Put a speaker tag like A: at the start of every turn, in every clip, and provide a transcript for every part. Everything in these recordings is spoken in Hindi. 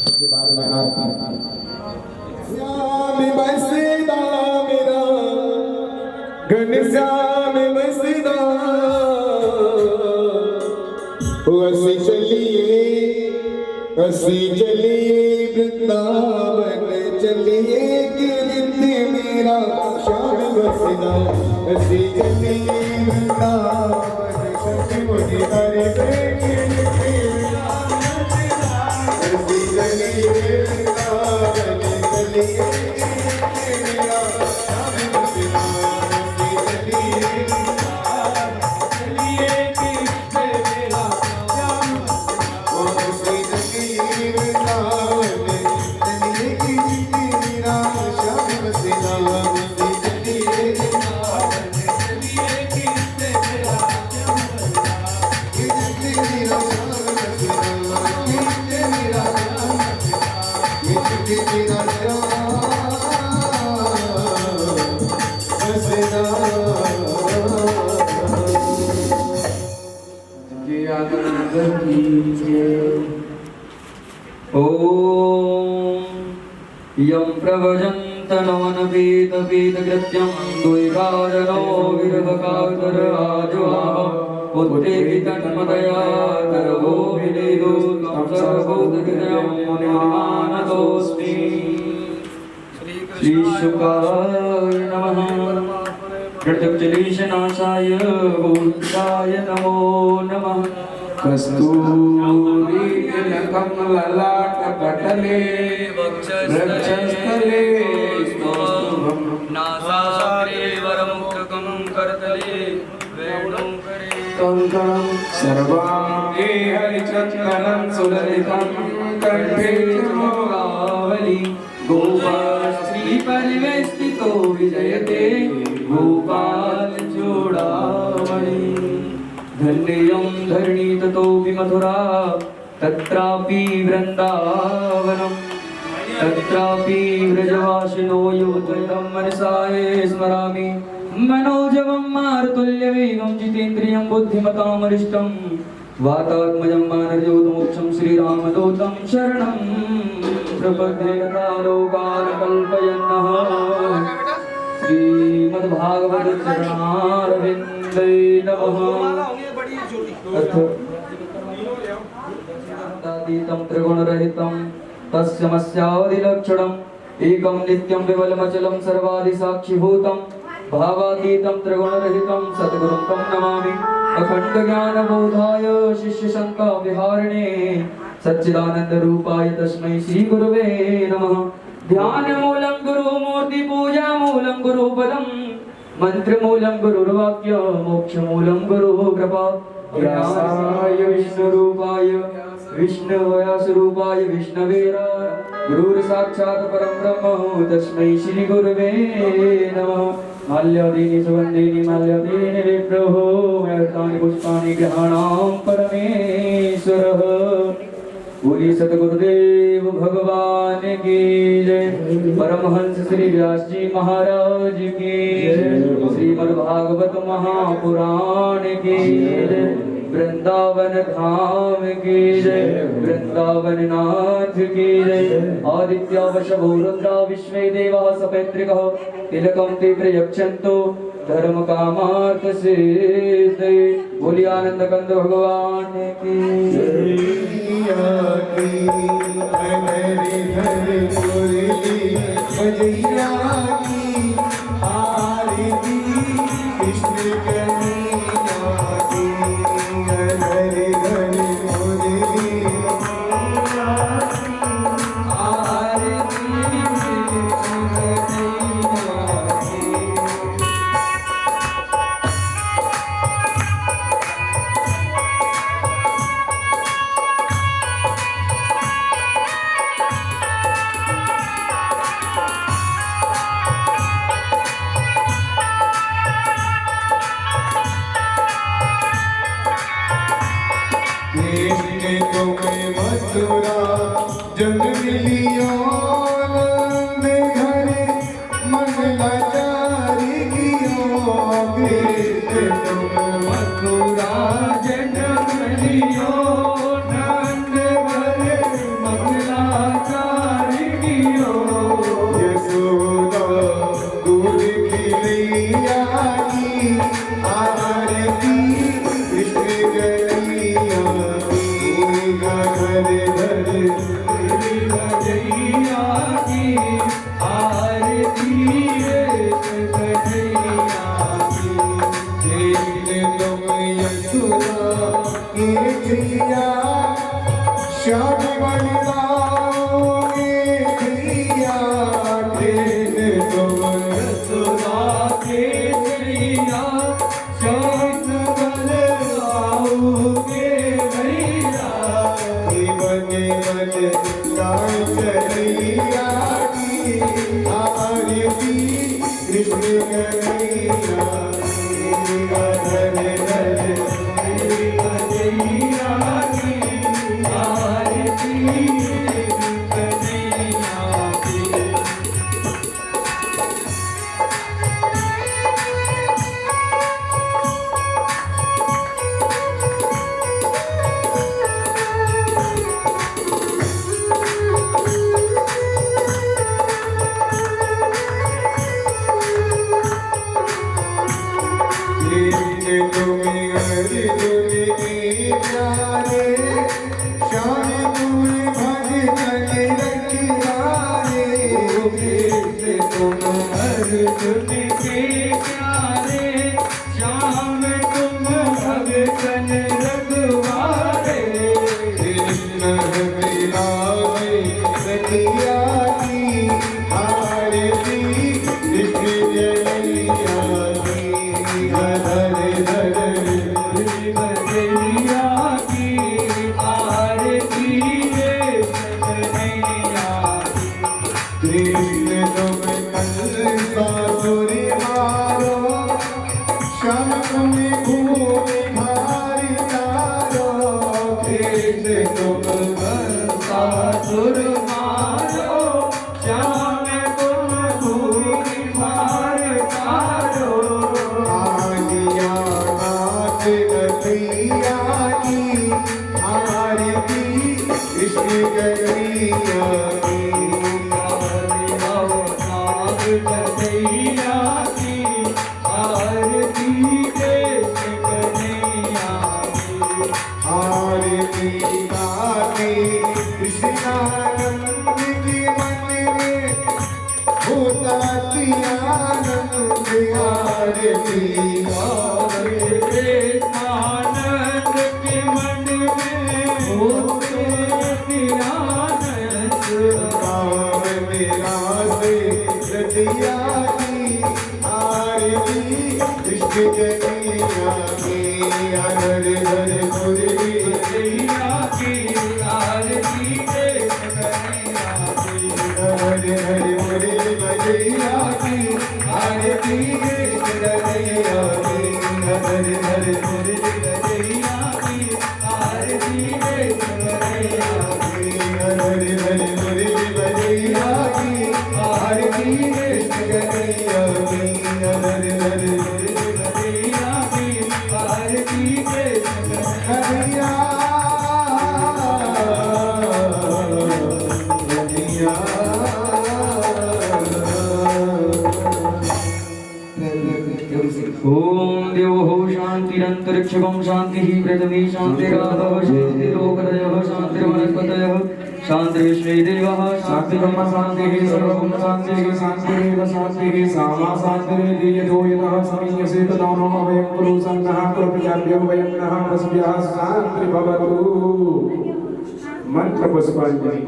A: उसके बाद में श्याम बसदा मेरा घनश्याम बसदा हसी चलिए वृंदावन चलिए गिरत मेरा श्याम बसदा हसी चलिए वृंदावन सच मुझे हरे
B: यं प्रभजन्तनवनपीतपीतकृत्यं द्वैकारणो विरवकातराजवाह उत्तेजितन्मतया करवो विनीतो तं सर्वभूतहृदयं मुनिमानतोऽस्मि। श्रीशुकाय नमः। कृतक्लेशनाशाय गोविन्दाय नमो नमः।
A: कस्तूरीतिलकं ललाटपटले वक्षस्थले
B: नासाग्रे वरमुखकं करतले वेणुकरे
A: कंकणं सर्वाङ्गे हरिचन्दनं सुललितं कंठे चमोगावली
B: गोपाश्री परिवेष्टितो विजयते गोपाल चूडामणि। धन्यं धरणी ततोऽपि मथुरा तत्रापि वृन्दावनं तत्रापि व्रजवासिनो योजयं मनसाय स्मरामि। मनोजवं मारुतुल्यवेगं जितेन्द्रियं बुद्धिमतामरिष्टं वातात्मजं वानरयोतमोक्षं श्रीरामदूतं शरणं प्रपद्ये। लोकान् श्रीमद्भागवत चरणारविन्दे नमः। अथातीतं त्रिगुणरहितं तस्मस्यादिलक्षणम् एकं नित्यं विमलमचलं सर्वादिसाक्षिभूतं भावातीतं त्रिगुणरहितं सद्गुरुं तं नमामि। अखण्डज्ञानबोधाय शिष्यशङ्काविहारिणे सच्चिदानन्दरूपाय तस्मै श्रीगुरुवे नमः। ध्यानमूलं गुरुमूर्तिपूजामूलं गुरुपदं मन्त्रमूलं गुरुर्वाक्य मोक्षमूलं गुरुकृपा। व्यासाय विष्णुरूपाय विष्णुव्यासरूपाय विष्णवेरा गुरुर्साक्षात् परं ब्रह्म तस्मै श्रीगुरुवे नमः। माल्यादीनि सुगन्धीनि माल्यादीनि विप्रभो मयतानि पुष्पाणि ग्रहाणां परमेश्वरः। बोलिए सतगुरुदेव भगवान की जय। परमहंस श्री व्यास जी महाराज की जय। श्रीमद्भागवत महापुराण की जय। वृंदावन धाम की जय। वृंदावन नाथ की जय। आदित्य वशभो रुद्रा विश्वे देवाः सपैतृकः तिलकं ते प्रयच्छन्तु धर्म कामार्थ सिद्धये। बोलिए आनंद कंद भगवान की जय।
A: मथुरा जन्म लियो नंद घरे मंगलाचारी कियो तुम मथुरा जन्म लियो नंद प्रिया की आरती कृष्ण गैया की घर घर
B: भजैया की आरती कन्हैया की
A: तुम यशोदा की प्रिया श्याम बलिदाओगे प्रिया तुम
B: यशोदा के प्रिया श्याम बलिदाओगे भैया
A: बने बने कांचलिया की आरती कृष्ण कन्हैया धन धन
B: भजैया की आरती कन्हैया की
A: तुम्हें अर्जुन के प्यारे श्याम तुम्हें भजन रखियारे
B: तुम अर्जुन के प्यारे श्याम तुम भगतन रघुवारे
A: कृष्ण मेरा रखिया की आरती कृष्ण जैया की धर धर
B: भजैया की आरती कन्हैया
A: कृष्ण तुम कंसासुरी मारो श्याम तुम्हें भूमि भारी तारो कृष्ण तुम
B: सासुर मारो श्याम तुम भूमि भार तारो
A: आलिया नाथ प्रिया की आरती कृष्ण गैया की
B: भजैया की आरती कन्हैया की
A: आरती गाती कृष्णानंद की मन में होता आनंद आरती
B: आनंद के मन में होते आनंद
A: काम मेरा से रतिया की आरती कृष्ण जैया की हर हर मुरली
B: भजैया की आरती कन्हैया की
A: हर हर मुरली भजैया की आरती कृष्ण जैया की हर हर मुरली
B: भजैया की आरती कन्हैया की
A: हर हर मुरली भजैया की आरती कृष्ण जैया की हर हर
B: भजैया की आरती
A: हरिया हरिया
B: ओम देवो शांतिरंतरिक्षं शांतिः पृथ्वी शांतिरापः शांतिरोगरजः शांतिर्वनस्पतयः शांतिर्विश्वे देवः
A: शांतिब्रह्म शांतिः सर्वं शांतिः शांतिरेव शांतिः सामा शांतिरेति यतो यतः समीयसे ततो नो अवयं कुरु सन्नः प्रजाभ्यो वयं नः वसुभ्यः शान्तिर्भवतु मंत्र पुष्पांजलि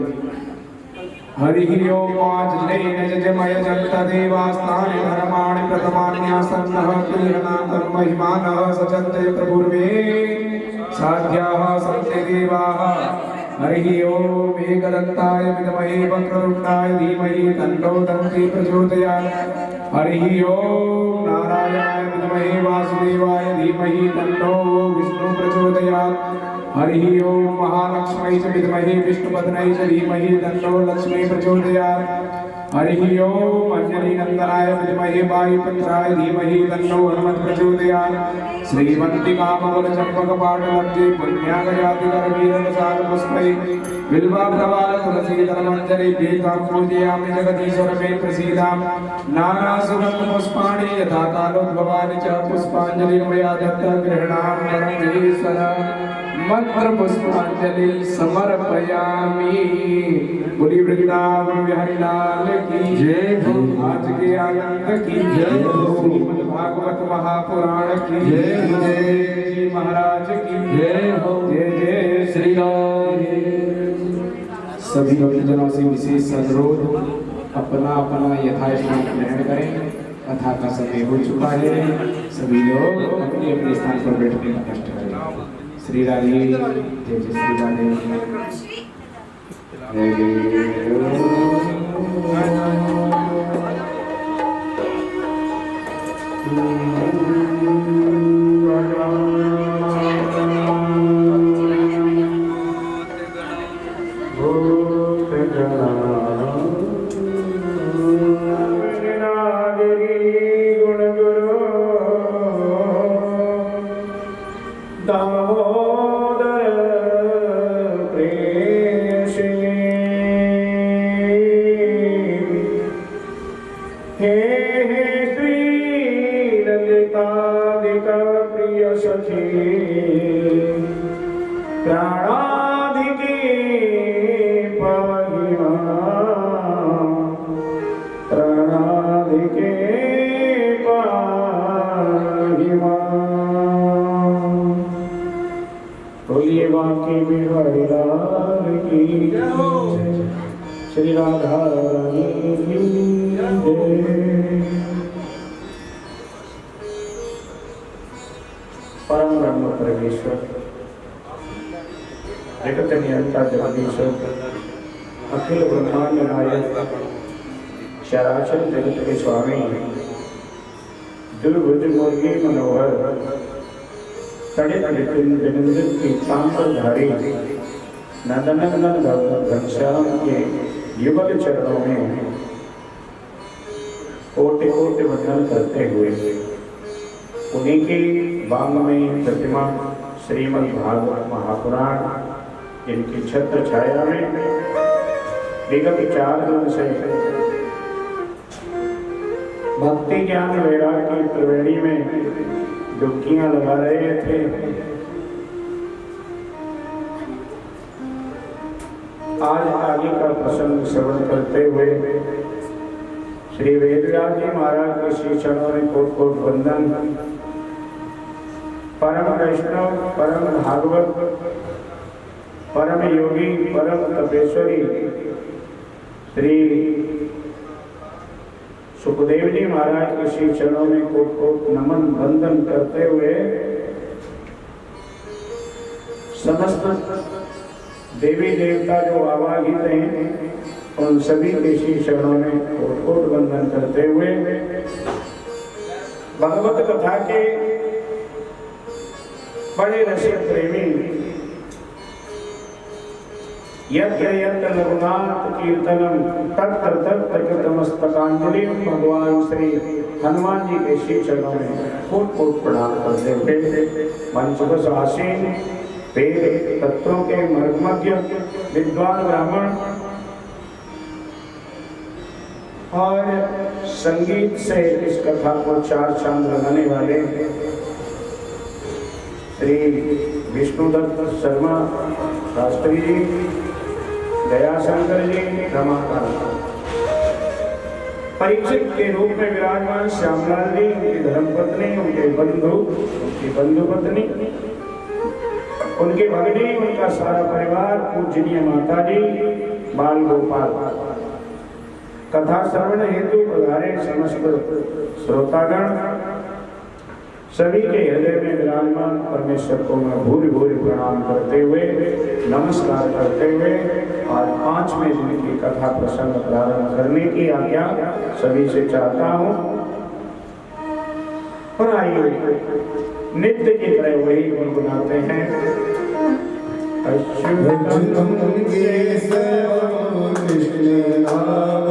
A: हरिः ओम आजलेन जजमय जगतदेवास्तानि धर्माणि प्रथमान्यासन्नः क्रीडनाथं महिमानः सचन्ते प्रपूर्वे साध्याः सन्ति देवाः हरिः ओम एकदन्ताय विद्महे वक्रतुण्डाय धीमहि तन्नो दन्ति प्रचोदयात् हरिः ओम नारायणाय विद्महे वासुदेवाय धीमहि तन्नो विष्णु प्रचोदयात् हरिः ओम महालक्ष्मी च विद्महे विष्णुपत्न्यै च धीमहि तन्नो लक्ष्मी प्रचोदयात् हरि ओम अंजनी नंदनाय विद्महे वायुपुत्राय धीमहि तन्नो हनुमत् प्रचोदयात्। श्रीमन्ति कामकुल चंपक पाटलब्धे पुण्यागजाति करवीरसार पुष्पै बिल्वाभ्रवाल तुलसीदल मंजरी भेदां पूजयामि जगदीश्वर मे प्रसीदां। नाना सुगंध पुष्पाणि यथा कालोद्भवानि च पुष्पांजलिर्मया दत्ता गृह्णामि नरकेश्वर। मंत्र पुष्पांजलि समर्पयामि। बोली वृंदावन बिहारी लाल की जय हो। आज के आनंद की जय हो। श्रीमद् भागवत महापुराण की जय हो। जय जी महाराज की जय हो। जय जय श्री राम। सभी भक्तजनों से विशेष अनुरोध, अपना अपना यथास्थान ग्रहण करें। कथा का समय हो चुका है। सभी लोग अपने अपने स्थान पर बैठने का कष्ट करें। श्री राधे जय जय श्री राधे। श्री राधा परम ब्रह्म परमेश्वर जगत नियंता जगदीश्वर अखिल ब्रह्मांड नायक चराचर जगत के स्वामी दुर्भुज मुर्गी मनोहर तड़े जनिंद्र की तांबरधारी नंदनंदन घनश्याम के युगल चरणों में कोटि कोटि वंदन करते हुए उन्हीं की वांगमयी प्रतिमा श्रीमद् भागवत महापुराण इनकी छत्र छाया में विगत 4 दिन से भक्ति ज्ञान वैराग्य की त्रिवेणी में डुबकियां लगा रहे थे। आज आगे का प्रसंग श्रवण करते हुए श्री वेदव्यास जी महाराज के श्री चरणों में कोट कोट वंदन। परम वैष्णव, परम भागवत, परम योगी, परम तपेश्वरी श्री सुखदेव जी महाराज के श्री चरणों में कोट कोट नमन वंदन करते हुए समस्त देवी देवता जो आवाहित हैं उन सभी के श्री चरणों में कोट कोट वंदन करते हुए भगवत कथा के बड़े रसिक प्रेमी यत्र यत्र रघुनाथ कीर्तनम तत्र तत्र कृतमस्तकांजलि। भगवान श्री हनुमान जी के श्री चरणों में कोट कोट प्रणाम करते हुए मंच आसीन वेद तत्वों के मर्मज्ञ विद्वान ब्राह्मण और संगीत से इस कथा को 4 चांद लगाने वाले श्री विष्णुदत्त शर्मा शास्त्री जी, दयाशंकर जी, रमाकांत परीक्षित के रूप में विराजमान श्यामलाल जी, उनकी धर्मपत्नी, उनके बंधु, उनकी बंधु पत्नी, उनके भगनी, उनका सारा परिवार, पूजनीय माता जी, बाल गोपाल, कथा श्रवण हेतु पधारे समस्त श्रोतागण, सभी के हृदय में विराजमान परमेश्वर को मैं भूरि भूरि प्रणाम करते हुए नमस्कार करते हुए आज 5वें दिन की कथा प्रसंग प्रारंभ करने की आज्ञा सभी से चाहता हूँ। और आइए नित्य की तरह वही गुनगुनाते हैं। अच्युतम केशव कृष्ण नाम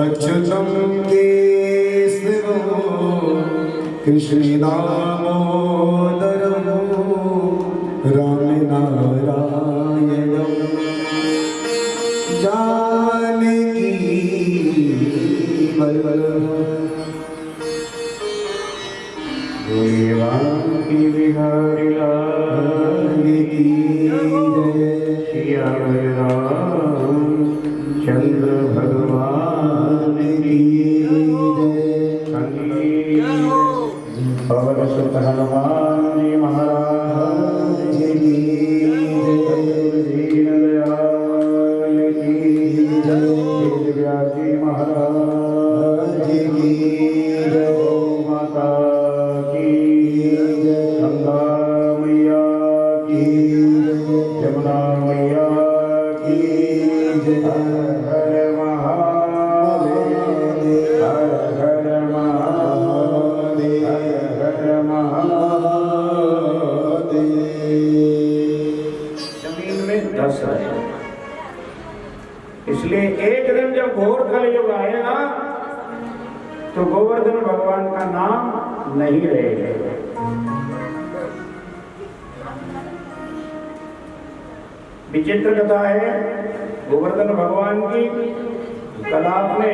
A: अच्युतं केशवं कृष्णदामोदरं रामनारायणं जानकी वल्लभं देवांगी बिहारी लाल की जय श्याम राम चंद्र भगवान की जय। पवन सुत हनुमान जी महाराज की दीन दयाल की जय व्यास जी महाराज की जय माता की गंगा मैया की यमुना मैया की जय हर महादेव हर हर महादेव हर हर महादेव। जमीन में धस रहे, इसलिए एक दिन जब घोर कलयुग आएगा तो गोवर्धन भगवान का नाम नहीं रहेगा। विचित्र कथा है गोवर्धन भगवान की। कल आपने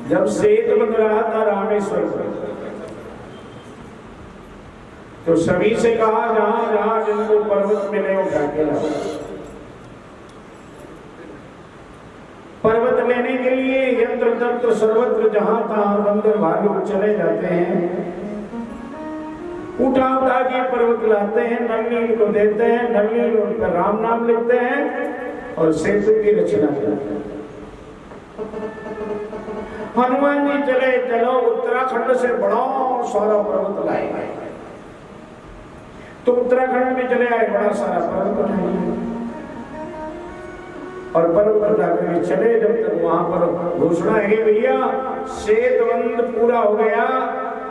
A: जब सेतु बन रहा था रामेश्वर पर, तो सभी से कहा जहां जहां जिनको पर्वत मिले उठा के लाओ। पर्वत लेने के लिए यंत्र तंत्र सर्वत्र जहां तहां बंदर भालू चले जाते हैं, उठा उठा के पर्वत लाते हैं, नवनील को देते हैं, नवनील उन पर राम नाम लिखते हैं और सेतु की रचना करते हैं। हनुमान जी चले, चलो उत्तराखंड से बड़ा सारा पर्वत लाए, तो उत्तराखंड में चले आए, बड़ा सारा पर्वत उठाए और पर्वत उठा करके चले। जब तक वहां पर घोषणा है भैया सेतुबंध पूरा हो गया,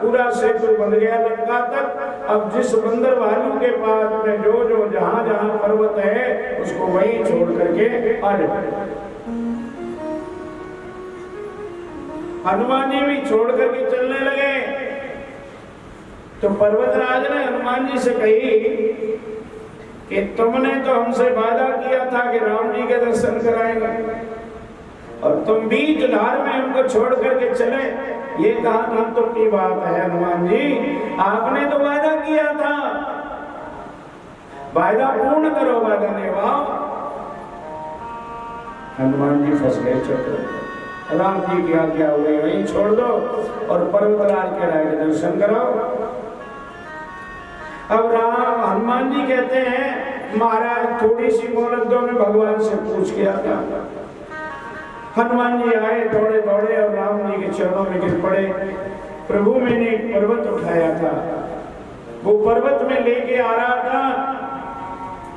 A: पूरा सेतु बन गया लंका तक। अब जिस बंदर भालू के पास में जो जो जहां जहां पर्वत है उसको वहीं छोड़ करके आ जाए। हनुमान जी भी छोड़ करके चलने लगे तो पर्वतराज ने हनुमान जी से कही कि तुमने तो हमसे वादा किया था कि राम जी के दर्शन कराएंगे और तुम बीच धार में हमको छोड़ करके चले। ये कहा कि की बात है हनुमान जी, आपने तो वादा किया था, वादा पूर्ण करो, वादा निभाओ। हनुमान जी फंस गए चक्कर। राम जी की आज्ञा हो गई, वहीं छोड़ दो और पर्वतराज के राय के दर्शन कराओ। अब राम हनुमान जी कहते हैं महाराज थोड़ी सी मोहलत दो, मैं भगवान से पूछ के आता। हनुमान जी आए दौड़े दौड़े और राम जी के चरणों में गिर पड़े। प्रभु मैंने एक पर्वत उठाया था, वो पर्वत में लेके आ रहा था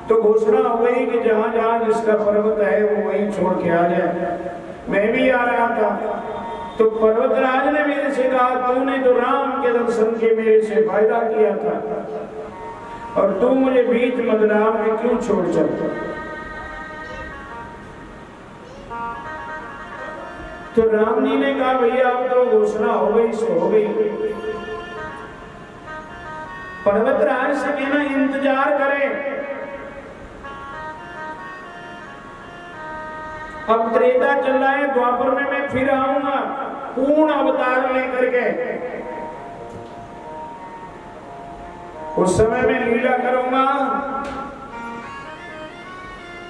A: तो घोषणा हो गई कि जहां जहां जिसका पर्वत है वो वहीं छोड़ के आ जाए। मैं भी आ रहा था तो पर्वतराज ने मेरे से कहा तूने तो राम के दर्शन के मेरे से वादा किया था और तू मुझे बीच मदराम में क्यों छोड़ चलता। तो राम जी ने कहा भैया अब तो घोषणा हो गई सो हो गई। पर्वतराज से कहना इंतजार करें, अब त्रेता चल रहा है, द्वापर में मैं फिर आऊंगा पूर्ण अवतार लेकर के। उस समय मैं लीला करूंगा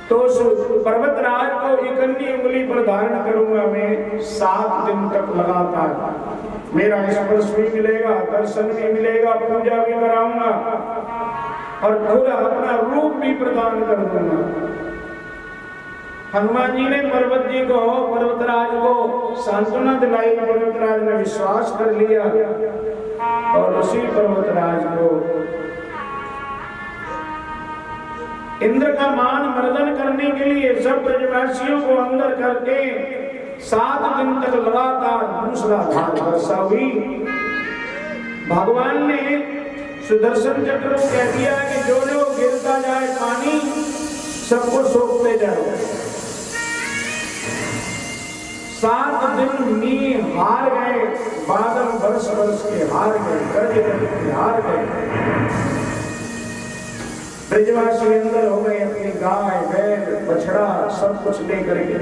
A: तो उस पर्वतराज को इकन्नी उंगली पर धारण करूंगा मैं 7 दिन तक लगातार। मेरा स्पर्श भी मिलेगा, दर्शन भी मिलेगा, पूजा भी कराऊंगा और खुद अपना रूप भी प्रदान कर दूंगा। हनुमान जी ने पर्वतराज को सांत्वना दिलाई। पर्वतराज ने विश्वास कर लिया और उसी पर्वतराज को इंद्र का मान मर्दन करने के लिए सब ब्रजवासियों को अंदर करके 7 दिन तक लगातार मूसलाधार वर्षा हुई। भगवान ने सुदर्शन चक्र को कह दिया कि जो जो गिरता जाए पानी सबको सोखते जाओ। 7 दिन में हार गए, बादल बरस बरस के हार गए, गरज गरज के हार गए। ब्रजवासी अंदर हो गए, अपनी गाय बैल बछड़ा सब कुछ लेकर के।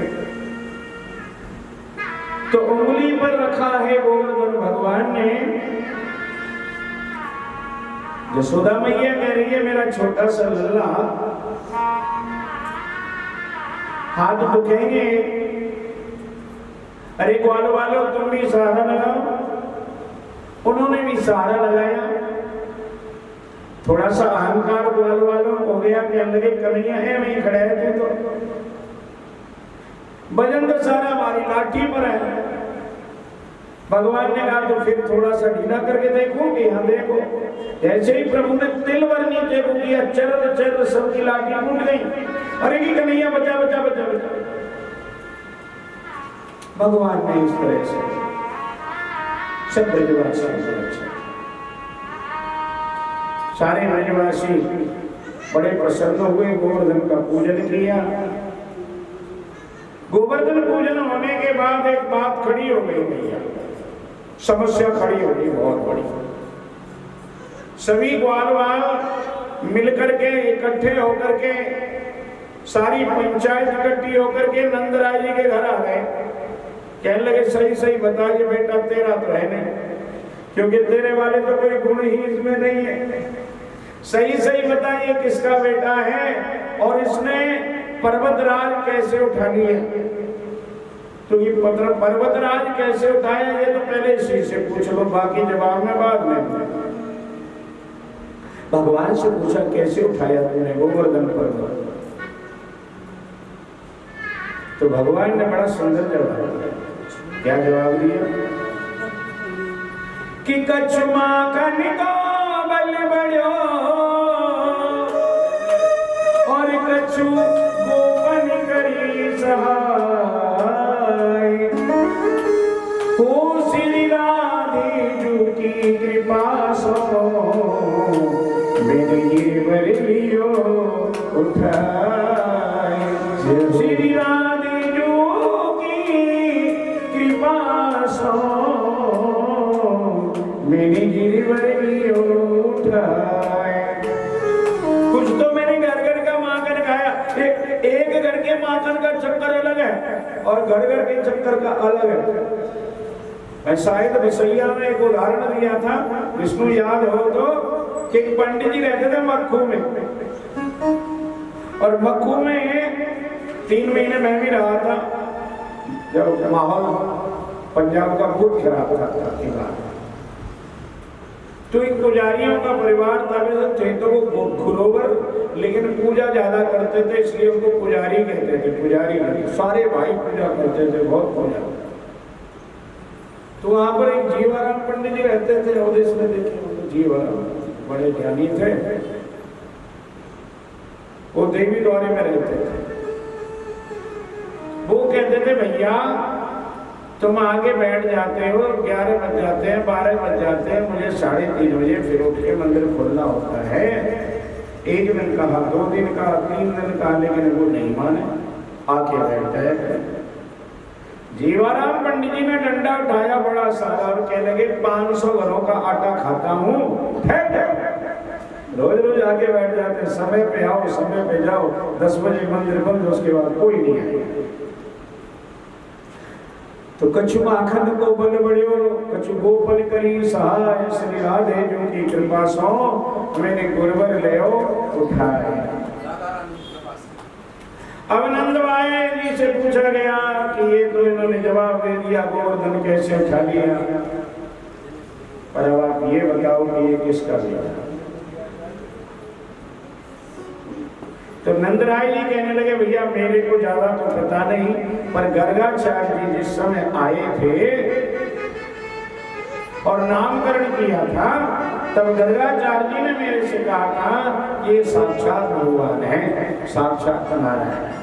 A: तो उंगली पर रखा है गोवर्धन भगवान ने। यशोदा मैया कह रही है मेरा छोटा सा लल्ला हाथ दुखेंगे।
C: अरे ग्वाल वालों तुम भी सहारा लगाओ। उन्होंने भी सहारा लगाया। थोड़ा सा अहंकार ग्वाल वालों हो गया कि लगे कन्हैया है वहीं खड़ा है तू तो, वजन तो सारा हमारी लाठी पर है। भगवान ने कहा तो फिर थोड़ा सा ढीला करके देखो कि हाँ देखो। ऐसे ही प्रभु ने तिल भर नीचे को किया, चरर चरर सबकी लाठी टूट गई। अरे की कन्हैया बचा बचा बचा बचा। भगवान ने इस तरह से सब ब्रजवासियों को रक्षा। सारे ब्रजवासी बड़े प्रसन्न हुए, गोवर्धन का पूजन किया। गोवर्धन पूजन होने के बाद एक बात खड़ी हो गई भैया, समस्या खड़ी हो गई बहुत बड़ी। सभी ग्वाल वाल मिलकर के इकट्ठे होकर के, सारी पंचायत इकट्ठी होकर के नंदराय जी के घर आ गए। कहने लगे सही सही बताइए बेटा, तेरा तो है नहीं, क्योंकि तेरे वाले तो कोई गुण ही इसमें नहीं है। सही सही बताइए किसका बेटा है और इसने पर्वतराज कैसे उठा लिया। तो ये पर्वतराज कैसे उठाया ये तो पहले इसी से पूछ लो, बाकी जवाब में बाद में। भगवान से पूछा कैसे उठाया तूने गोवर्धन पर्वत। तो भगवान ने बड़ा सुंदर जवाब दिया। क्या जवाब दिया कि कछु माखन को बल बढ़ो और कछु गोपन करी सहाय। हो श्री राधे जू की कृपा सो मेरे ये बर लियो उठाए। श्री राधे जू की कृपा सो मेरी गिरिवर लियो उठाए। कुछ तो मैंने घर घर का माखन खाया। एक घर के माखन का चक्कर अलग है और घर घर के चक्कर का अलग है। मैं शायद बसैया में एक उदाहरण दिया था, विष्णु याद हो तो, कि पंडित जी रहते थे मक्खू में, और मक्खू में 3 महीने मैं भी रहा था जब माहौल पंजाब का बहुत खराब था। तो एक पुजारियों का परिवार था, थे तो वो खुरोवर लेकिन पूजा ज्यादा करते थे, इसलिए उनको पुजारी कहते थे। पुजारी सारे भाई पूजा करते थे, बहुत पूजा। तो वहां पर एक जीवाराम पंडित जी रहते थे, अवधेश में देखे जीवाराम, बड़े ज्ञानी थे। वो देवी द्वारे में रहते थे। वो कहते थे भैया तुम आगे बैठ जाते हो, 11 बज जाते हैं, 12 बज जाते हैं, मुझे 3:30 बजे फिर उठ के मंदिर खोलना होता है। 1 दिन कहा, 2 दिन कहा, 3 दिन कहा, लेकिन वो नहीं माने, आके बैठ जाए। जीवाराम पंडित जी ने डंडा उठाया बड़ा सारा और कहने लगे 500 घरों का आटा खाता हूँ, रोज रोज आके बैठ जाते, समय पे आओ समय पे जाओ, 10 बजे मंदिर बंद, उसके बाद कोई नहीं आए। तो कछु माखन को बल बढ़ियो कछु गोपन करी सहाय। श्री राधे जो की कृपा सो मैंने गुरवर ले उठाए। अब नंदवाए जी से पूछा गया कि ये तो इन्होंने जवाब दे दिया गोवर्धन कैसे उठा लिया, पर अब आप ये बताओ कि ये किसका लिया। तो नंदराय जी कहने लगे भैया मेरे को ज्यादा तो पता नहीं, पर गर्गाचार्य जी जिस समय आए थे और नामकरण किया था, तब गर्गाचार्य जी ने मेरे से कहा था ये साक्षात भगवान है, साक्षात नारायण है।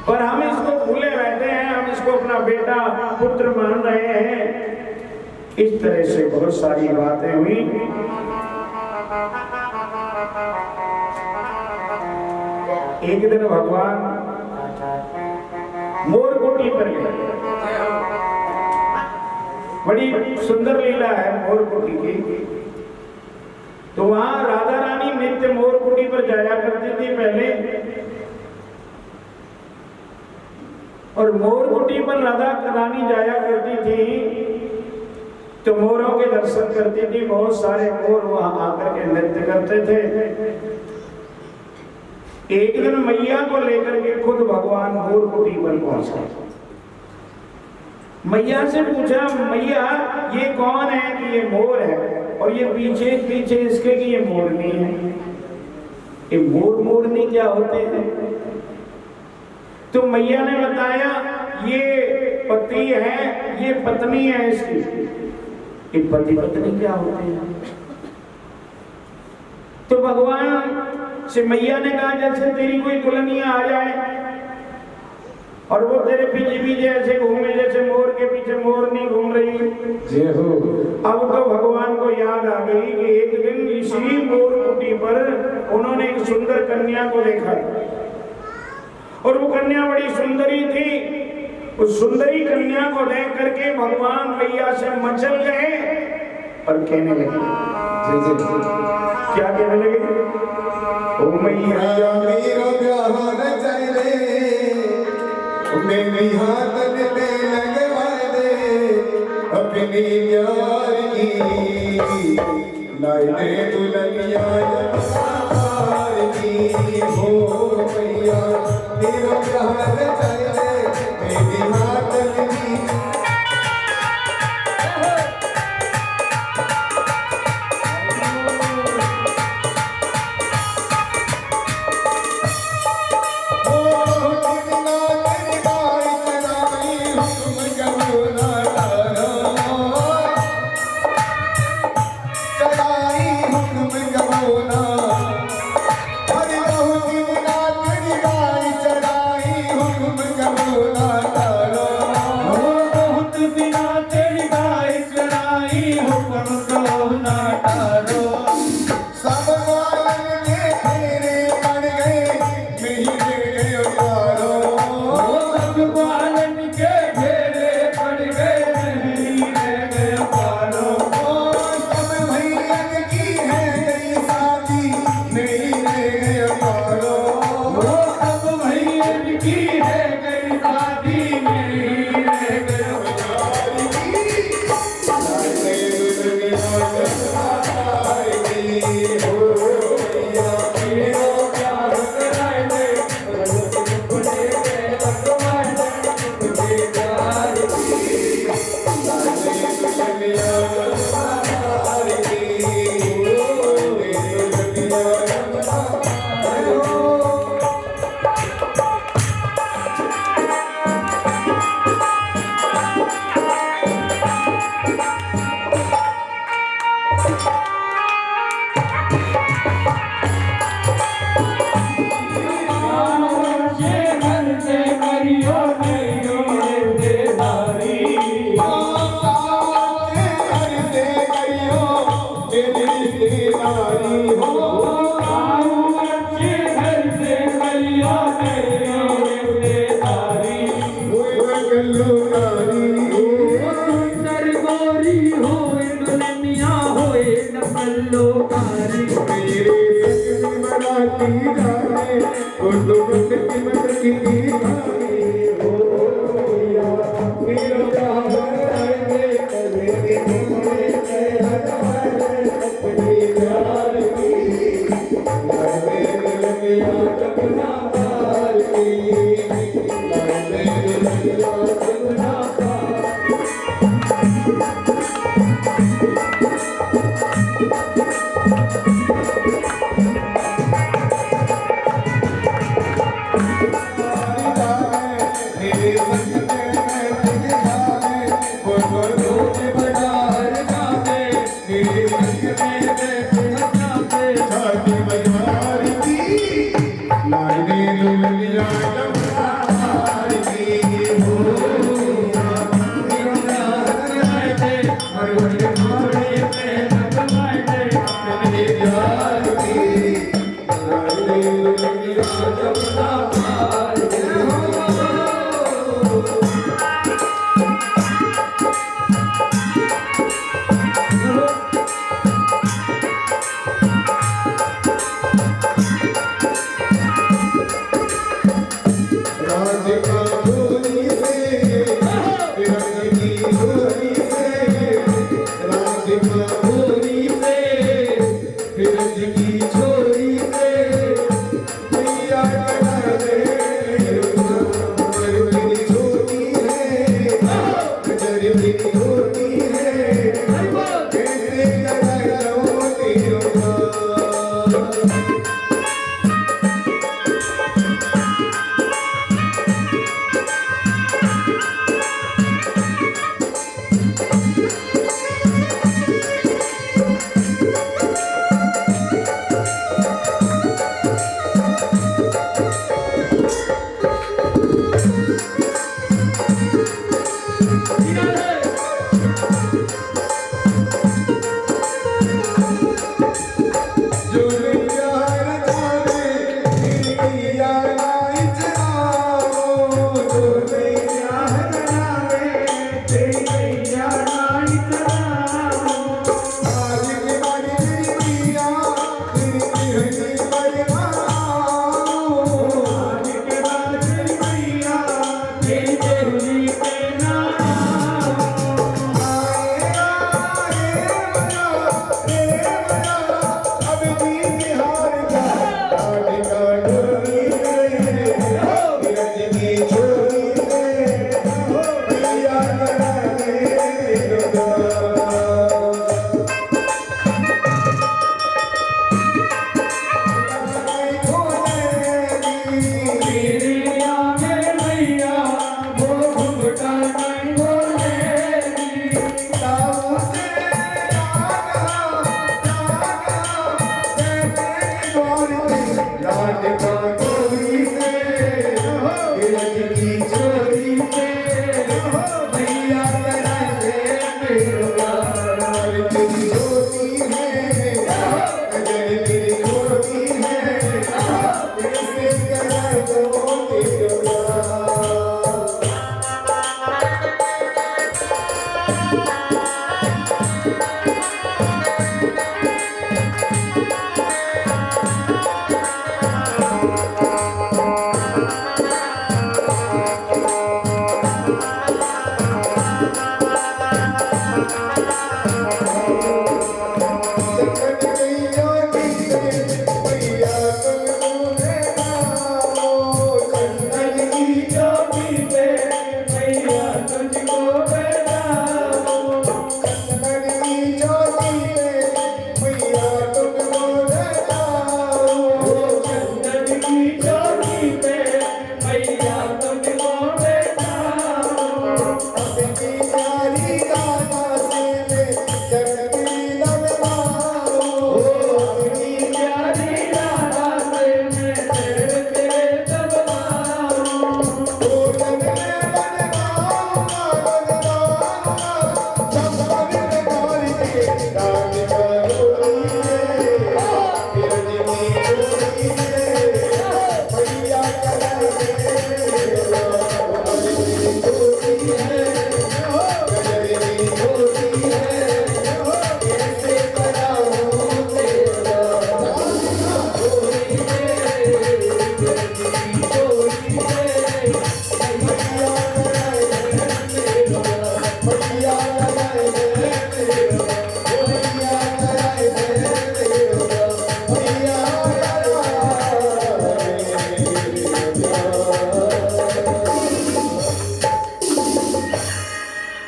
C: पर हम इसको भूले बैठे हैं, हम इसको अपना बेटा पुत्र मान रहे हैं। इस तरह से बहुत सारी बातें हुई। एक दिन भगवान मोरकुटी पर गए। बड़ी सुंदर लीला है मोरकुटी की। तो वहां राधा रानी नित्य मोरकुटी पर जाया करती थी पहले, और मोरकुटी पर राधा रानी जाया करती थी तो मोरों के दर्शन करती थी। बहुत सारे मोर वहां आकर के नृत्य करते थे। एक दिन मैया को लेकर के खुद भगवान मोरकुटी पर पहुंचा। मैया से पूछा, मैया ये कौन है? कि ये मोर है, और ये पीछे पीछे इसके कि ये मोरनी है। ये मोर मोरनी क्या होते हैं? तो मैया ने बताया ये पति है, ये पत्नी है इसकी। ये पति पत्नी क्या होते हैं? तो भगवान से मैया ने कहा जैसे तेरी कोई दुल्हनिया आ जाए और वो तेरे पीछे पीछे ऐसे घूमे जैसे मोर के पीछे मोरनी घूम रही।
A: जय हो।
C: अब तो भगवान को याद आ गई कि एक दिन इसी मोर कुटी पर उन्होंने एक सुंदर कन्या को देखा और वो कन्या बड़ी सुंदरी थी। उस सुंदरी कन्या को देख करके भगवान मैया से मचल गए और कहने लगे, क्या कहने लगे? ओ मैया
D: मेरो ब्याह न चले, मेरी हाथ में लगवा दे अपनी प्यार की, लाई दे दुल्हनिया प्यार की। हो मैया मेरो ब्याह न चले, मेरी हाथ में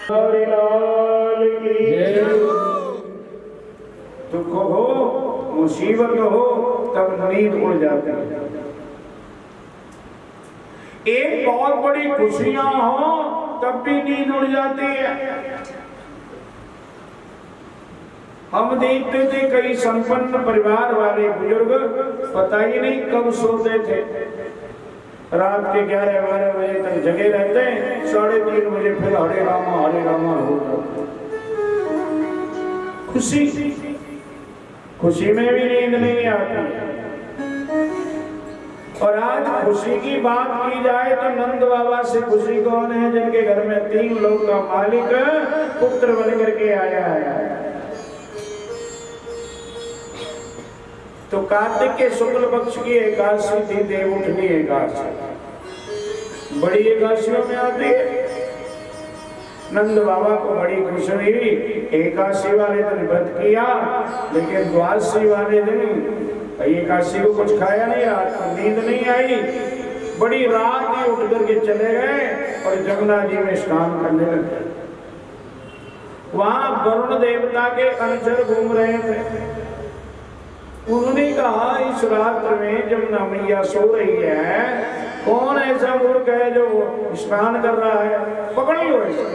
C: हरि लाल की दुख हो मुसीबत हो तब नींद उड़ जाती है। एक बहुत बड़ी खुशियां हो तब भी नींद उड़ जाती है। हम देखते थे कई संपन्न परिवार वाले बुजुर्ग पता ही नहीं कब सोते थे, रात के 11-12 बजे तक जगे रहते हैं, 3:30 बजे फिर हरे रामा हो जाते। खुशी में भी नींद नहीं आती। और आज खुशी की बात की जाए तो नंद बाबा से खुशी कौन है जिनके घर में 3 लोग का मालिक पुत्र बन करके आया है। तो कार्तिक के शुक्ल पक्ष की एकादशी थी, देवउठनी एकादशी, बड़ी एकादशियों में आती है। नंद बाबा को बड़ी खुशी हुई, एकादशी वाले दिन व्रत किया, लेकिन द्वादशी वाले दिन एकादशी को कुछ खाया नहीं, रात को नींद नहीं आई, बड़ी रात ही उठ करके चले गए और जमुना जी में स्नान करने लगे। वहां वरुण देवता के अनुचर घूम रहे थे। उन्होंने कहा इस रात्र में जमुना मैया सो रही है, कौन ऐसा मूर्ख है जो स्नान कर रहा है, पकड़ लो ऐसा।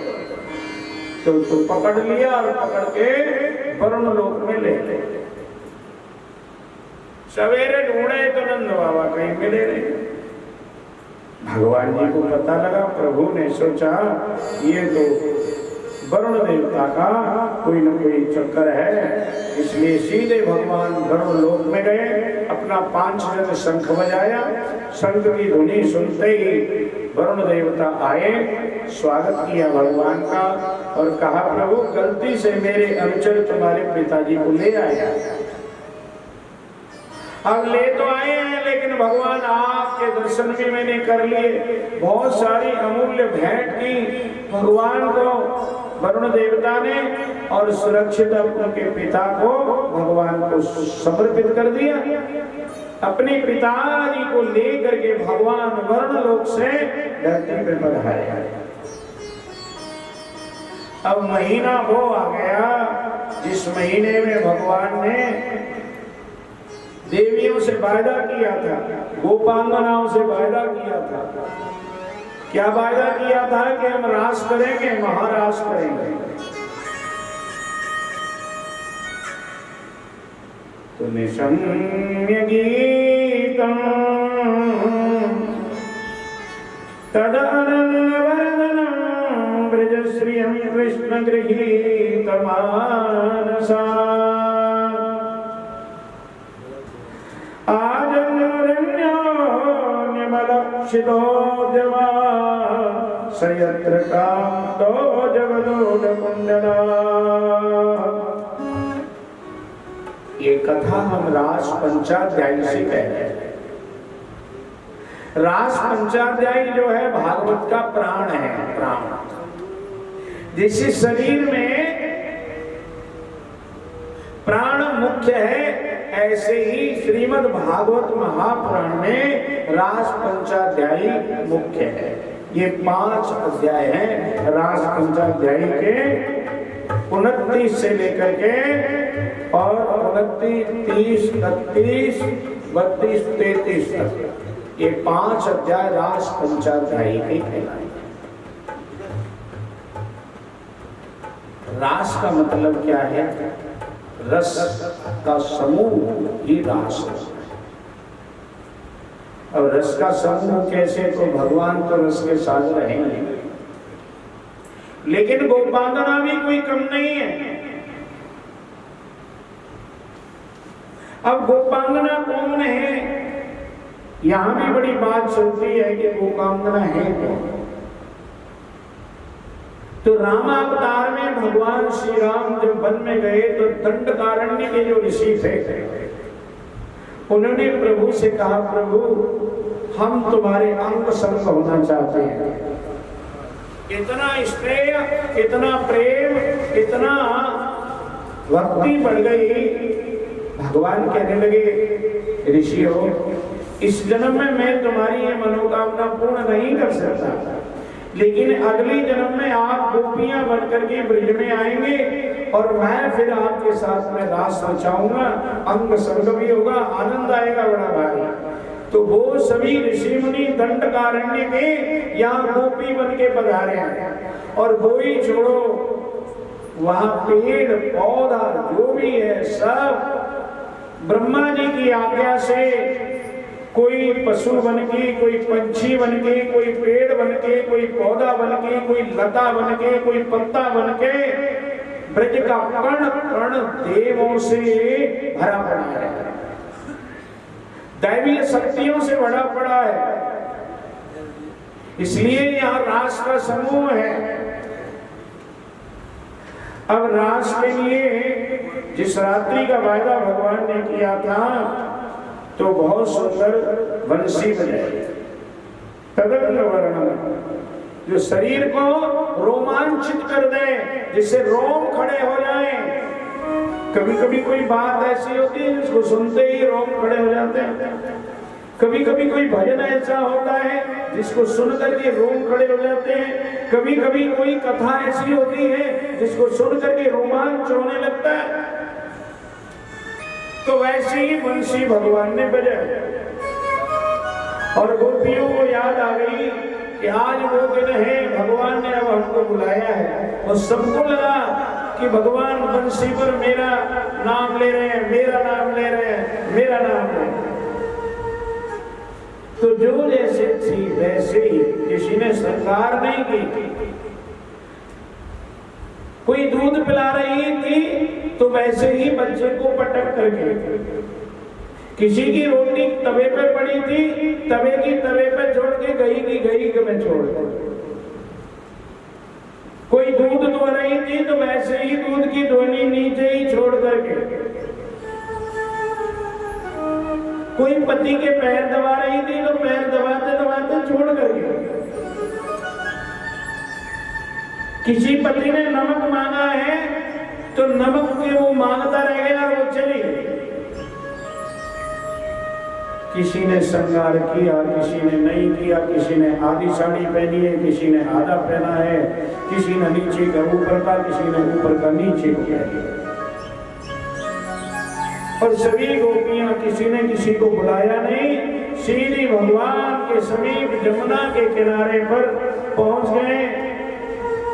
C: तो पकड़ लिया और पकड़ के वरुण लोक में ले गए। सवेरे ढूंढे तो नंद बाबा कहीं मिले नहीं। भगवान जी को पता लगा, प्रभु ने सोचा ये तो वरुण देवता का कोई न कोई चक्कर है, इसलिए सीधे भगवान वरुण लोक में गए, अपना 5 जन शंख बजाया। शंख की ध्वनि सुनते ही वरुण देवता आए, स्वागत किया भगवान का और कहा प्रभु गलती से मेरे अनुचर तुम्हारे पिताजी को ले आया। अब ले तो आए हैं लेकिन भगवान आपके दर्शन भी मैंने कर लिए, बहुत सारी अमूल्य भेंट की भगवान को वरुण देवता ने, और सुरक्षित उनके पिता को भगवान को समर्पित कर दिया। अपने पिताजी को लेकर के भगवान वरुण लोक से धरती पे पधारे। अब महीना वो आ गया जिस महीने में भगवान ने देवियों से वायदा किया था, गोपांगनाओं से वायदा किया था। क्या वायदा किया था कि हम रास करेंगे, महारास करेंगे। तो निशम्य गीतम तदनवर्णनम ब्रजश्रियं कृष्ण गृहीत मानसा आजन्यमलक्षितो जवा सयत्र कांतो जगदोड कुंडला। ये कथा हम रास पंचाध्यायी से कह रहे हैं। रास पंचाध्यायी जो है भागवत का प्राण है, प्राण। जिस शरीर में प्राण मुख्य है, ऐसे ही श्रीमद् भागवत महापुराण में रास पंचाध्यायी मुख्य है। ये 5 अध्याय हैं रास पंचाध्यायी के, 29 से लेकर के और 29, 30, 31, 32, 33 तक। ये 5 अध्याय रास पंचाध्यायी के कहलाए। रास का मतलब क्या है? रस का समूह ही रास है। और रस का समूह कैसे? तो भगवान तो रस के साथ रहेंगे, लेकिन गोपांगना भी कोई कम नहीं है। अब गोपांगना कौन है? यहां भी बड़ी बात चलती है कि गोपांगना है कौन। तो रामावतार में भगवान श्री राम जब वन में गए तो दंडकारण्य के जो ऋषि थे उन्होंने प्रभु से कहा, प्रभु हम तुम्हारे अंग संग होना चाहते हैं। इतना स्नेह, इतना प्रेम, इतना भक्ति बढ़ गई। भगवान कहने लगे, ऋषियों इस जन्म में मैं तुम्हारी ये मनोकामना पूर्ण नहीं कर सकता, लेकिन अगली जन्म में आप गोपियां बनकर के ब्रज में आएंगे और मैं फिर आपके साथ में रास रचाऊंगा, अंग संग भी होगा, आनंद आएगा बड़ा भारी। तो वो सभी ऋषि मुनि दंडकारण्य के यहाँ गोपी बन के पधारे हैं। और वो ही छोड़ो, वहां पेड़ पौधा जो भी है सब ब्रह्मा जी की आज्ञा से, कोई पशु बन के, कोई पंछी बन के, कोई पेड़ बन के, कोई पौधा बन के, कोई लता बन के, कोई पत्ता बन के, ब्रज का कण कण देवों से भरा पड़ा है, दैवीय शक्तियों से भरा पड़ा है। इसलिए यहाँ रास का समूह है। अब रास के लिए जिस रात्रि का वायदा भगवान ने किया था तो बहुत सुंदर बंसी बजाई, तदंग वर्णन, जो शरीर को रोमांचित कर दे, जिससे रोम खड़े हो जाएं। कभी कभी कोई बात ऐसी होती है जिसको सुनते ही रोम खड़े हो जाते हैं। कभी कभी कोई भजन ऐसा होता है जिसको सुनकर के रोम खड़े हो जाते हैं। कभी कभी कोई कथा ऐसी होती है जिसको सुनकर के रोमांच होने लगता है। तो वैसे ही बंसी भगवान ने बजाई और गोपियों को याद आ गई कि आज वो दिन है, भगवान ने अब हमको बुलाया है। और सबको लगा कि भगवान बंसी पर मेरा नाम ले रहे हैं, मेरा नाम ले रहे हैं, मेरा नाम ले रहे हैं। तो जो जैसे थी वैसे ही, किसी ने सरकार नहीं की। कोई दूध पिला रही थी तो वैसे ही बच्चे को पटक करके, किसी की रोटी तवे पे पड़ी थी, तवे की तवे पे छोड़ के गई की गई में छोड़ दे। कोई दूध दो रही थी तो वैसे ही दूध की धोनी नीचे ही छोड़ करके, कोई पति के पैर दबा रही थी तो पैर दबाते दबाते छोड़ करके, किसी पति ने नमक मांगा है तो नमक के वो मांगता रह गया, वो चली। किसी ने श्रृंगार किया, किसी ने नहीं किया, किसी ने आधी साड़ी पहनी है, किसी ने आधा पहना है, किसी ने नीचे का ऊपर का, किसी ने ऊपर का नीचे किया। और सभी गोपियां, किसी ने किसी को बुलाया नहीं, सीधी भगवान के समीप जमुना के किनारे पर पहुंच गए।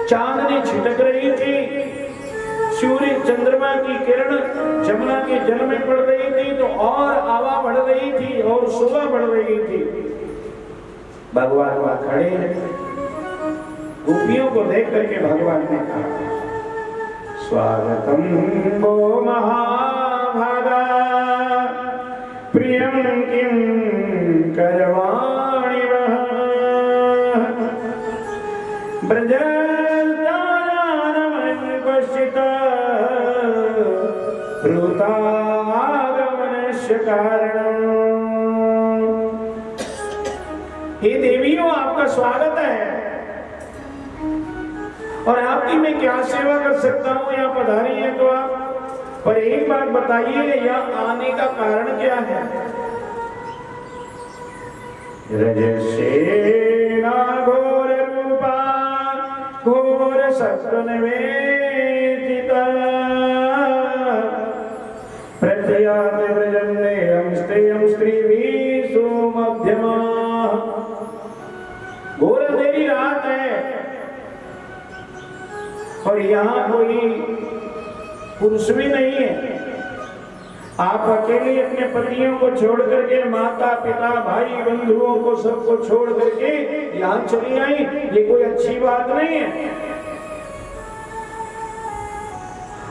C: चांदनी छिटक रही थी, सूर्य चंद्रमा की किरण जमुना के जल में पड़ रही थी तो और हवा बढ़ रही थी और सुबह बढ़ रही थी। भगवान वहां खड़े हैं। गोपियों को देख करके भगवान ने कहा, स्वागतम वो महाभागा प्रियम किम करवाणि वह ब्रज हे देवियों, आपका स्वागत है और आपकी मैं क्या सेवा कर सकता हूँ? यहाँ पधारी है तो आप, पर एक बात बताइए, यहाँ आने का कारण क्या है? रजसेना घोर रूपा घोर सत्व निवेदिता प्रत्यात व्रजन्नेयं स्त्रियं स्त्रीभिषु मध्यमा। घोर अंधेरी रात है और यहाँ कोई पुरुष भी नहीं है। आप अकेले अपने पतियों को छोड़ करके, माता पिता भाई बंधुओं को सबको छोड़ करके यहाँ चली आई, ये कोई अच्छी बात नहीं है।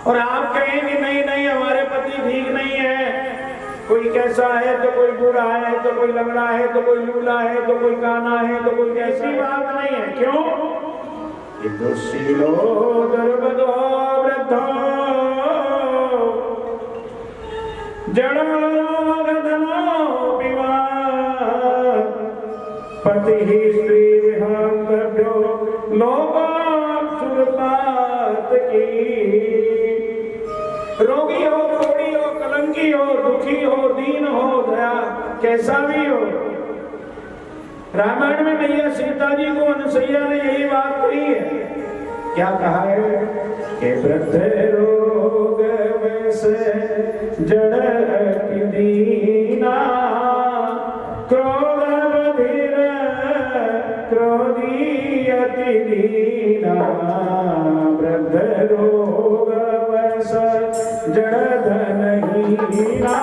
C: और आप कहेंगे नहीं नहीं हमारे पति ठीक नहीं है, कोई कैसा है तो कोई बूढ़ा है तो कोई लंगड़ा है तो कोई लूला है तो कोई काना है तो कोई कैसी बात नहीं है। क्यों? दुशीलो दुर्गतो वृद्धो जड़ो रोगधनो विवा पति स्त्री विहांगभ्यो लोकासुरपात की। रोगी हो, कोड़ी हो, कलंकी हो, दुखी हो, दीन हो, दया कैसा भी हो, रामायण में मैया सीता जी को अनुसैया ने यही बात कही है। क्या कहा है कि वृद्ध रोग वैसे जड़ अति दीना, क्रोध बधिर क्रोधी अति दीना, वृद्ध रोग वैसे जड़ धनहीना,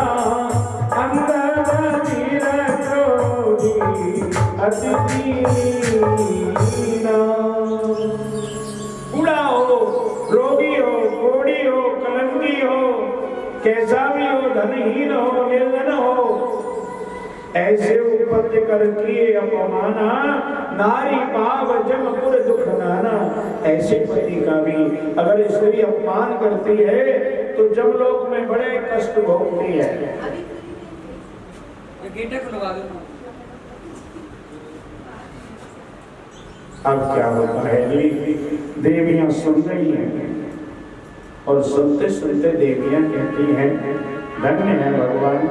C: अंध बधिर क्रोधी अति दीना। बूढ़ा हो, रोगी हो, कोढ़ी हो, कलंकी हो, कैसा भी हो, धनहीन हो, निर्धन हो, ऐसे उपद्य कर किए अपमाना, नारी पाव जमपुर दुख नाना। ऐसे पति का भी अगर स्त्री अपमान करती है तो जमलोक में बड़े कष्ट भोगती है। अब क्या होता है जी, देवियां सुन रही हैं और सुनते सुनते देवियां कहती हैं धन्य है भगवान,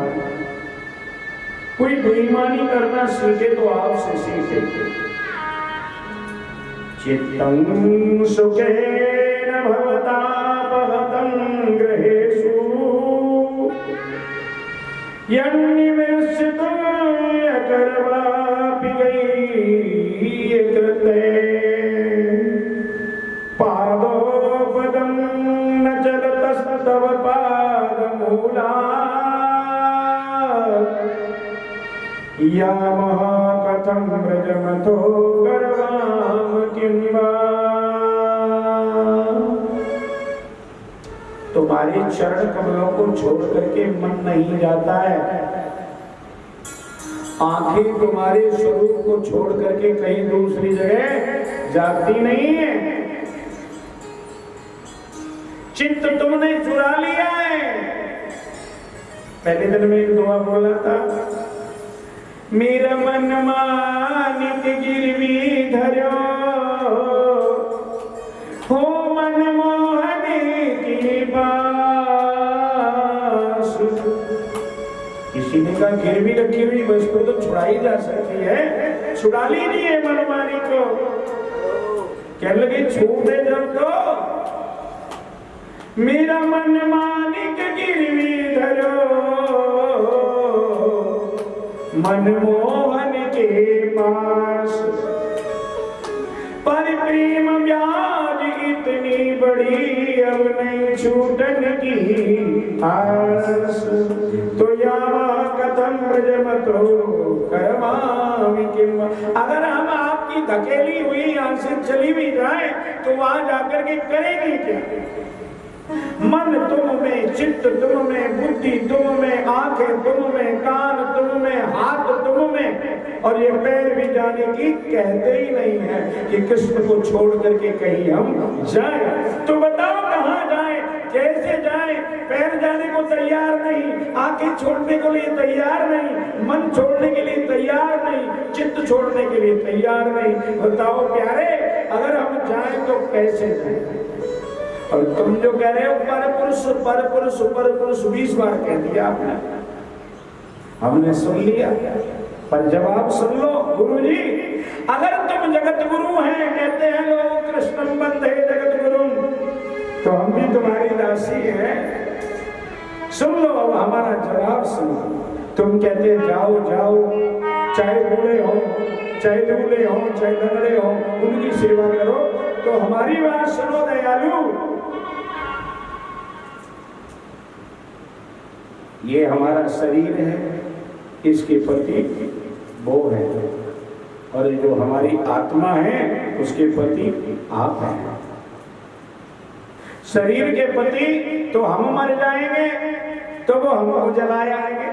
C: कोई बेईमानी करना सीखे तो आपसे सीखे। चित्तं सुखेन भवता बहतं गृहेषु, यन्निवेशितो यकर्वापि कृते, पादोपदं न चलतस्तव पादमूला, यामः कथं व्रजमतो गर्वाम किं वा। तुम्हारे चरण कमलों को छोड़ करके मन नहीं जाता है, आंखें तुम्हारे स्वरूप को छोड़ करके कहीं दूसरी जगह जाती नहीं है, चित्त तुमने चुरा लिया है। पहले दिन में एक दुआ बोला था, मेरा मन मानिक गिरवी धरो, हो मन मोहने की बास। किसी ने कहा गिरवी रखी हुई वस्तु तो छुड़ाई जा सकती है, छुड़ा लीजिए मनमानी को। कहने लगे छूटे जब तो मेरा मन मानिक गिरवी धरो, मनमोहन के पास। पर प्रेम ब्याज इतनी बड़ी अब नहीं छूटन की आस, तो यावा कथम व्रजमतो करवामि किम। अगर हम आपकी धकेली हुई यहाँ से चली भी जाए तो वहां जाकर के करेंगे क्या? मन तुम में, चित्त तुम में, बुद्धि तुम में, आंखें तुम में, कान तुम में, हाथ तुम में, और ये पैर भी जाने की कहते ही नहीं है कि कृष्ण को छोड़ करके कहीं हम जाएं। तो बताओ कहाँ जाएं, कैसे जाएं? पैर जाने को तैयार नहीं, आंखें छोड़ने के लिए तैयार नहीं, मन छोड़ने के लिए तैयार नहीं, चित्त छोड़ने के लिए तैयार नहीं। बताओ प्यारे, अगर हम जाएं तो कैसे जाएं? और तुम जो कह रहे हो परपुरुष परपुरुष परपुरुष 20 बार कह दिया आपने, हमने सुन लिया, पर जवाब सुन लो गुरु जी। अगर तुम जगत गुरु हैं, कहते हैं लोग कृष्णम बंदे जगत गुरु, तो हम भी तुम्हारी दासी हैं। सुन लो, अब हमारा जवाब सुनो। तुम कहते जाओ जाओ, चाहे बूढ़े हो, चाहे लूले हो, चाहे लंगड़े हो, उनकी सेवा करो। तो हमारी बात सुनो दयालु, ये हमारा शरीर है, इसके प्रति वो है, और जो हमारी आत्मा है उसके प्रति आप हैं। शरीर के प्रति तो हम मर जाएंगे, तो वो हमको जलाए आएंगे,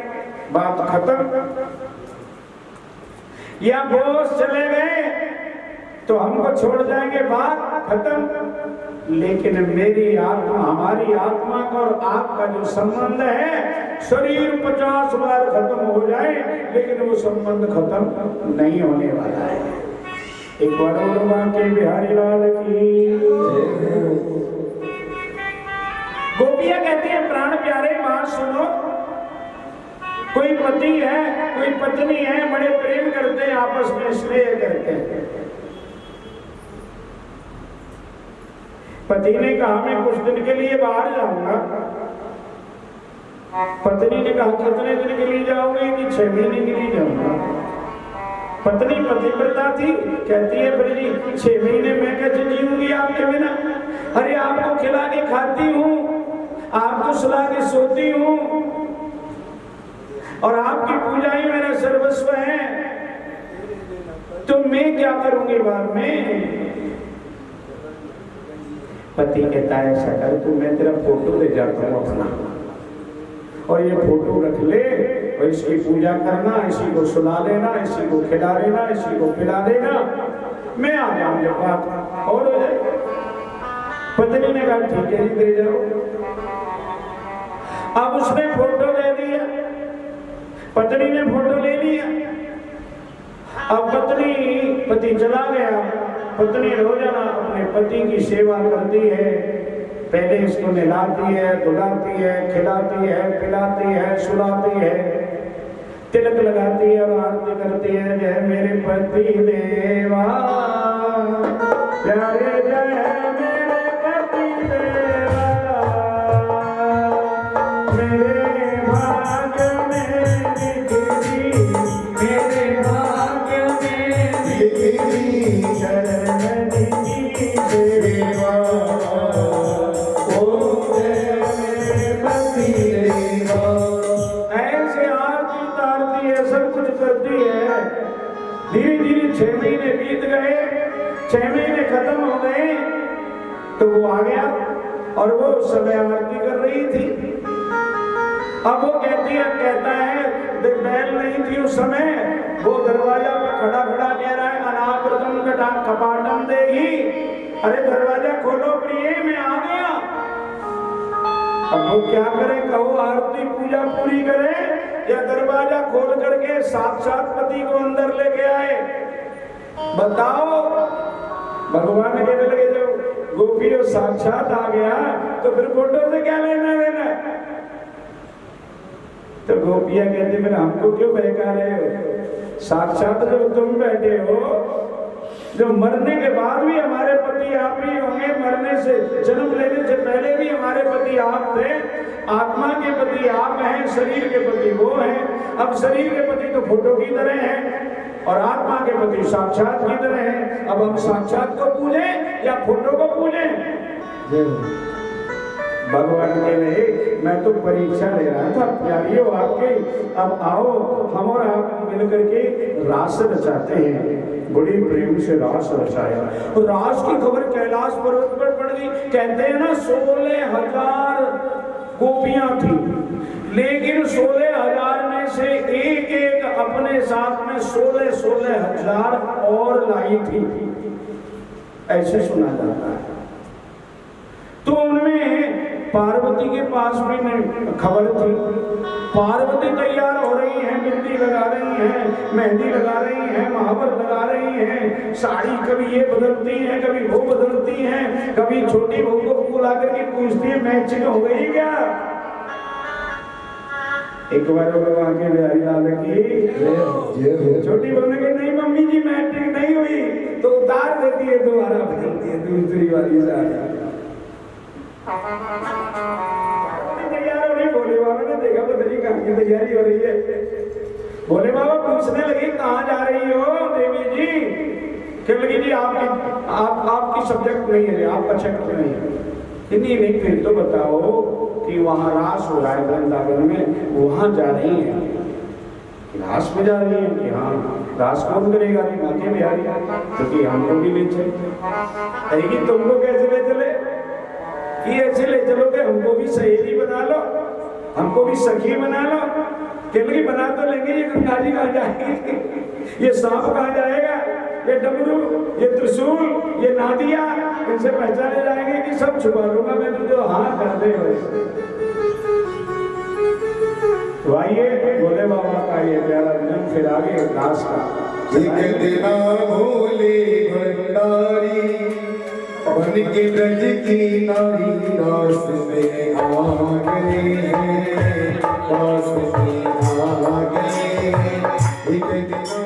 C: बात खत्म। या बोस चले गए तो हमको छोड़ जाएंगे, बात खत्म। लेकिन मेरी आत्मा, हमारी आत्मा का और आपका जो संबंध है, शरीर 50 बार खत्म हो जाए लेकिन वो संबंध खत्म नहीं होने वाला है। एक बार के बिहारी लाल की। गोपियां कहती हैं प्राण प्यारे बात सुनो, कोई पति है कोई पत्नी है, बड़े प्रेम करते हैं, आपस में स्नेह करते हैं। पति ने कहा मैं कुछ दिन के लिए बाहर जाऊंगा। पत्नी ने कहा कितने दिन के लिए जाओगे? कि 6 महीने के लिए जाऊंगा। पत्नी पतिव्रता थी, कहती है फिर जी 6 महीने मैं कैसे जीऊंगी आपके बिना? अरे आपको खिला के खाती हूँ, आपको सुला के सोती हूँ, और आपकी पूजा ही मेरा सर्वस्व है, तो मैं क्या करूंगी बाद में? पति कहता है ऐसा कर, तू मैं तेरा फोटो ले जाता हूँ अपना, और ये फोटो रख ले, और इसकी पूजा करना, इसी को सुला लेना, इसी को खिला लेना, इसी को पिला देना, मैं आ जाऊंगा बात और हो जाए। पत्नी ने कहा ठीक है जी दे जाओ। अब उसने फोटो ले लिया, पत्नी ने फोटो ले लिया। अब पति चला गया। पत्नी रोजाना अपने पति की सेवा करती है, पहले इसको नहलाती है, धुलाती है, खिलाती है, पिलाती है, सुलाती है, तिलक लगाती है और आरती करती है। जय मेरे पति देवा, प्यारे जय मेरे पति देवा, मेरे भाग्य में लिखी, मेरे भाग्य में लिखी शरण की सेवा। धीरे धीरे 6 महीने बीत गए, 6 महीने खत्म हो गए, तो वो आ गया और वो समय आरती कर रही थी। अब वो कहता है बैल नहीं थी उस समय, वो दरवाजा पर खड़ा खड़ा कह रहा है अनावृतम कपाटम देहि, अरे दरवाजा खोलो प्रिय मैं आ गया। अब वो क्या करे, कहो आरती पूजा पूरी करे या दरवाजा खोल करके साक्षात पति को अंदर लेके आए? बताओ। भगवान कहने लगे जब गोपियों साक्षात आ गया तो फिर फोटो से क्या लेना देना? तो गोपियां कहती फिर हमको क्यों बहका रहे हो? साक्षात जब तुम बैठे हो, जो मरने के बाद भी हमारे पति आप ही होंगे, मरने से जन्म लेने से पहले भी हमारे पति आप थे, आत्मा के पति आप हैं, शरीर के पति वो हैं। अब शरीर के पति तो फोटो की तरह हैं और आत्मा के पति साक्षात की तरह हैं। अब हम साक्षात को पूजें या फोटो को पूजें? भगवान के लिए मैं तो परीक्षा ले रहा था, प्यारियों आपके, अब आओ हम और आप मिलकर के रास रचाते हैं। बड़ी प्रेम से रास रचाया और रास की खबर कैलाश पर्वत पर पड़ गई। कहते हैं ना 16,000 गोपियां थी, लेकिन 16,000 में से एक एक अपने साथ में 16,000 और लाई थी, ऐसे सुना जाता है। तो उनमें पार्वती के पास भी खबर थी। पार्वती तैयार हो रही हैं, बिंदी लगा रही हैं, मेहंदी लगा रही हैं, महावर लगा रही हैं, साड़ी कभी ये बदलती हैं, कभी वो बदलती हैं, कभी छोटी बहू को बुला करके पूछती है मैचिंग हो गई क्या? एक बार वहां के बिहारी लाल की छोटी बहू ने कहा नहीं मम्मी जी मैचिंग नहीं हुई, तो उतार देती है, दोबारा बदलती है दूसरी वाली साड़ी। तैयार हो रही, भोले बाबा ने देखा पता नहीं कहाँ की तैयारी हो रही है। भोले बाबा पूछने लगे कहाँ जा रही हो देवी जी? कहने लगी जी आपकी सब्जेक्ट नहीं है, आपका चक्र नहीं है। नहीं फिर तो बताओ कि वहाँ रास हो रहा है वृंदावन में, वहाँ जा रही है, रास में जा रही है कि हाँ रास कौन करेगा? नहीं बाकी बिहारी, क्योंकि हमको भी ले चले, तुमको कैसे ले चले? कि ऐसे ले चलोगे, हमको भी सहेली बना लो, हमको भी सखी बना लो। केवली बना तो लेंगे, ये गंगा जी कहाँ जाएगी, ये सांप कहाँ जाएगा, ये डमरू, ये त्रिशूल, ये नादिया, इनसे पहचाने जाएंगे कि सब छुपा लूंगा मैं तुझे हाथ करते हुए। तो आइए भोले बाबा का ये प्यारा भजन, फिर आगे दास का।
D: भोले भंडारी के ब्रज की नारी रास में आ गई है, रास में आ गई एक दिन